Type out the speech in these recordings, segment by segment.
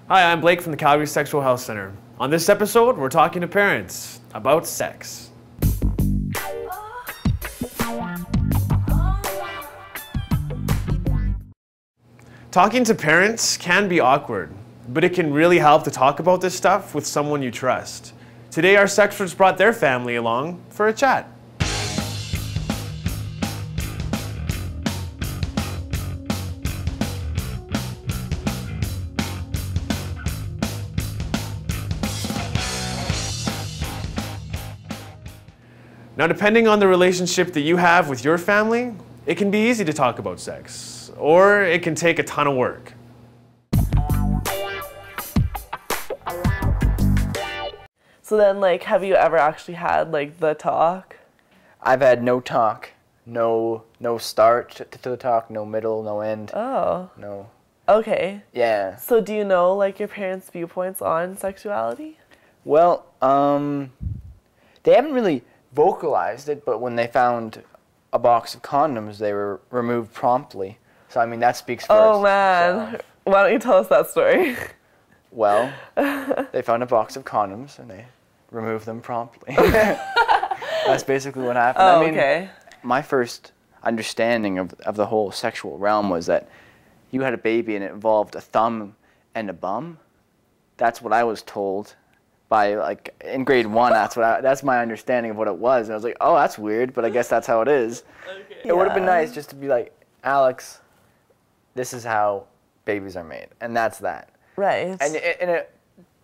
Hi, I'm Blake from the Calgary Sexual Health Center. On this episode, we're talking to parents about sex. Talking to parents can be awkward, but it can really help to talk about this stuff with someone you trust. Today, our Sexperts brought their family along for a chat. Now, depending on the relationship that you have with your family, it can be easy to talk about sex, or it can take a ton of work. So then, like, have you ever actually had, like, the talk? I've had no talk, no start to the talk, no middle, no end. Oh. No. Okay. Yeah. So do you know, like, your parents' viewpoints on sexuality? Well, they haven't really vocalized it, but when they found a box of condoms, they were removed promptly. So, I mean, that speaks for itself. Oh, man. Why don't you tell us that story? Well, they found a box of condoms, and they removed them promptly. That's basically what happened. Oh, I mean, okay. my first understanding of the whole sexual realm was that you had a baby and it involved a thumb and a bum. That's what I was told by, like, in grade 1. That's my understanding of what it was. And I was like, oh, that's weird, but I guess that's how it is. Okay. It would have been nice just to be like, Alex, this is how babies are made, and that's that. Right. And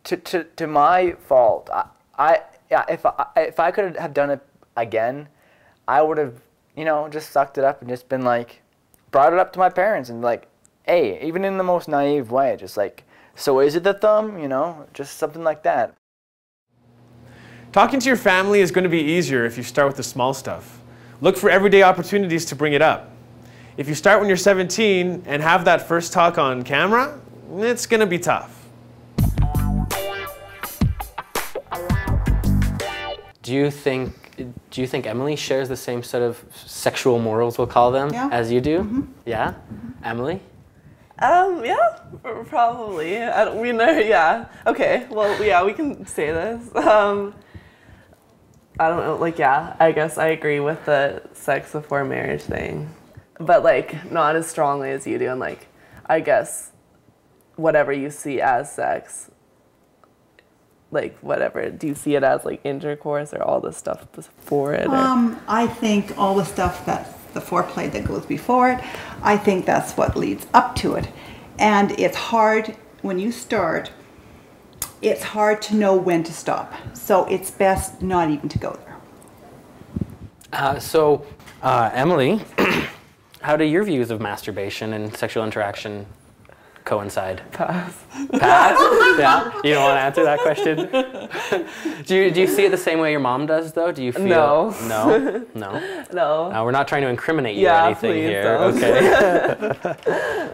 to my fault, if I could have done it again, I would have, just sucked it up and just been like, brought it up to my parents and like, hey, even in the most naive way, just like, so is it the thumb? Just something like that. Talking to your family is going to be easier if you start with the small stuff. Look for everyday opportunities to bring it up. If you start when you're 17 and have that first talk on camera, it's going to be tough. Do you think Emily shares the same set of sexual morals, we'll call them, as you do? Mm-hmm. Yeah? Mm-hmm. Emily? Yeah, probably. We know, yeah. Okay, well, yeah, we can say this. I don't know, like, yeah, I guess I agree with the sex before marriage thing. But, like, not as strongly as you do. And, like, I guess whatever you see as sex, like, whatever, do you see it as, like, intercourse or all the stuff before it? I think all the stuff that's the foreplay that goes before it, I think that's what leads up to it. And it's hard when you start, it's hard to know when to stop. So it's best not even to go there. Emily, how do your views of masturbation and sexual interaction coincide? Pass. Pass? Yeah? You don't want to answer that question? Do you see it the same way your mom does, though? Do you feel... No. No? No? No. We're not trying to incriminate you or anything here. Okay.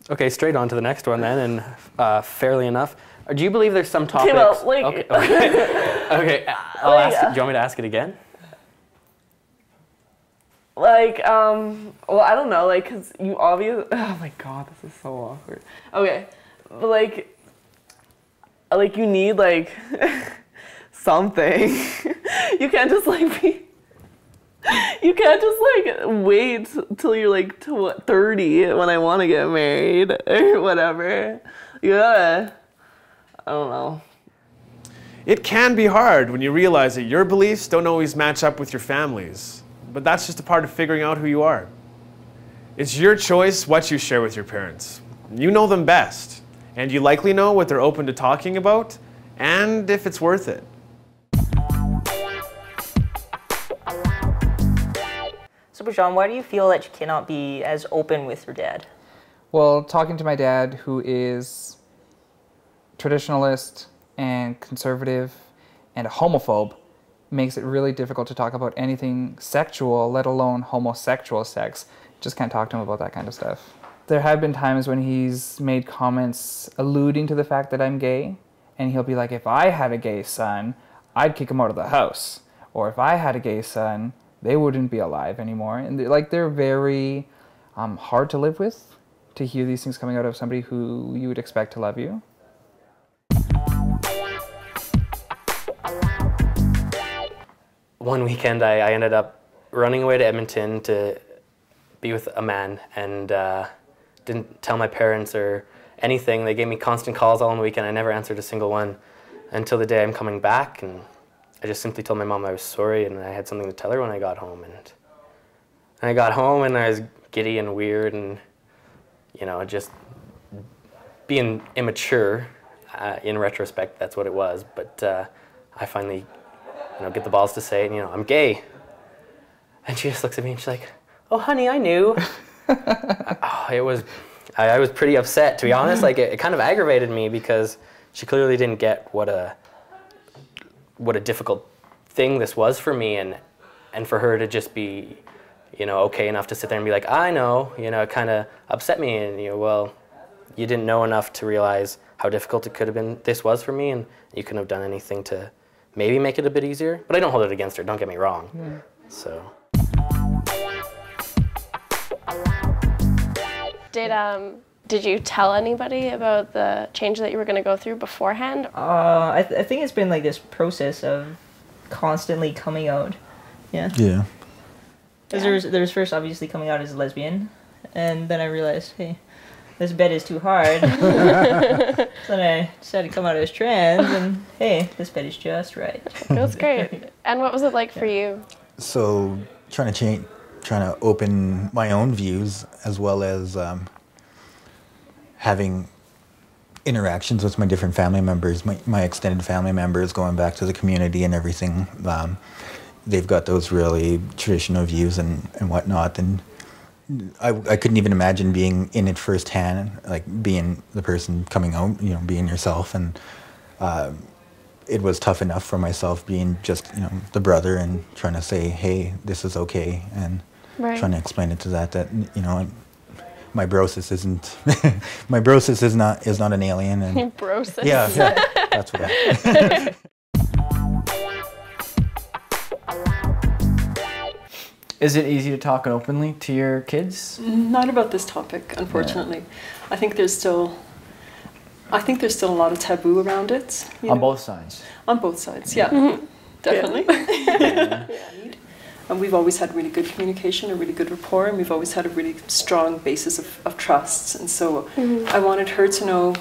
Okay, straight on to the next one then, and fairly enough. Do you believe there's some topics... Well, like... Okay, I'll ask... Do you want me to ask it again? Like, well, I don't know, like, because you obviously... Oh my god, this is so awkward. Okay, but, like, you need, like, something. You can't just, like, be... You can't just, like, wait till you're, like, 30 when I want to get married or whatever. You gotta... I don't know. It can be hard when you realize that your beliefs don't always match up with your family's, but that's just a part of figuring out who you are. It's your choice what you share with your parents. You know them best, and you likely know what they're open to talking about and if it's worth it. So, John, why do you feel that you cannot be as open with your dad? Well, talking to my dad, who is traditionalist and conservative and a homophobe, makes it really difficult to talk about anything sexual, let alone homosexual sex. Just can't talk to him about that kind of stuff. There have been times when he's made comments alluding to the fact that I'm gay, and he'll be like, if I had a gay son, I'd kick him out of the house. Or if I had a gay son, they wouldn't be alive anymore. And they're very hard to live with. to hear these things coming out of somebody who you would expect to love you. One weekend I ended up running away to Edmonton to be with a man, and didn't tell my parents or anything. They gave me constant calls all on the weekend. I never answered a single one until the day I'm coming back, and I just simply told my mom I was sorry and I had something to tell her when I got home. And I got home and I was giddy and weird and, you know, just being immature. In retrospect, that's what it was. But I finally, you know, get the balls to say, you know, I'm gay. And she just looks at me and she's like, oh, honey, I knew. I was pretty upset, to be honest. Like, it kind of aggravated me because she clearly didn't get what a difficult thing this was for me, and for her to just be, you know, okay enough to sit there and be like, I know, you know, it kind of upset me. And, you know, well, you didn't know enough to realize how difficult it could have been, this was for me, and you couldn't have done anything to maybe make it a bit easier. But I don't hold it against her, don't get me wrong. Yeah. So. Did you tell anybody about the change that you were going to go through beforehand? I think it's been like this process of constantly coming out. Yeah. Yeah. Because there's first obviously coming out as a lesbian, and then I realized, hey, this bed is too hard. So then I decided to come out as trans, and hey, this bed is just right. That's great. And what was it like for you? So trying to open my own views, as well as having interactions with my different family members, my extended family members, going back to the community and everything. They've got those really traditional views and whatnot, and I couldn't even imagine being in it firsthand, like being the person coming out, you know, being yourself. And it was tough enough for myself being just, you know, the brother and trying to say, hey, this is okay, and trying to explain it to that, you know, my brosis isn't, my brosis is not an alien. And brosis. Yeah, that's what I. Is it easy to talk openly to your kids? Not about this topic, unfortunately. Yeah. I think there's still a lot of taboo around it. On both sides? On both sides, yeah. Mm-hmm. Definitely. Yeah. And we've always had really good communication, a really good rapport, and we've always had a really strong basis of trust. And so I wanted her to know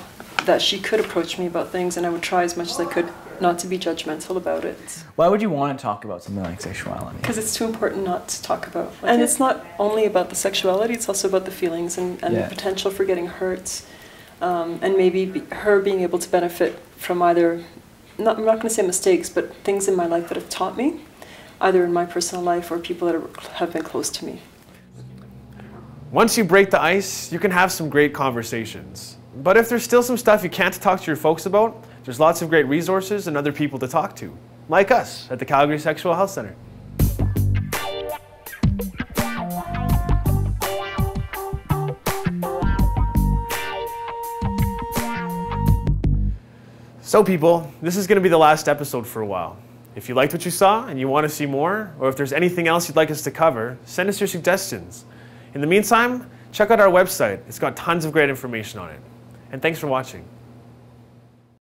that she could approach me about things, and I would try as much as I could not to be judgmental about it. Why would you want to talk about something like sexuality? Because it's too important not to talk about. And it's not only about the sexuality, it's also about the feelings and the potential for getting hurt. And maybe her being able to benefit from either, I'm not going to say mistakes, but things in my life that have taught me, either in my personal life or people that have been close to me. Once you break the ice, you can have some great conversations. But if there's still some stuff you can't talk to your folks about, there's lots of great resources and other people to talk to, like us at the Calgary Sexual Health Centre. So people, this is going to be the last episode for a while. If you liked what you saw and you want to see more, or if there's anything else you'd like us to cover, send us your suggestions. In the meantime, check out our website. It's got tons of great information on it. And thanks for watching.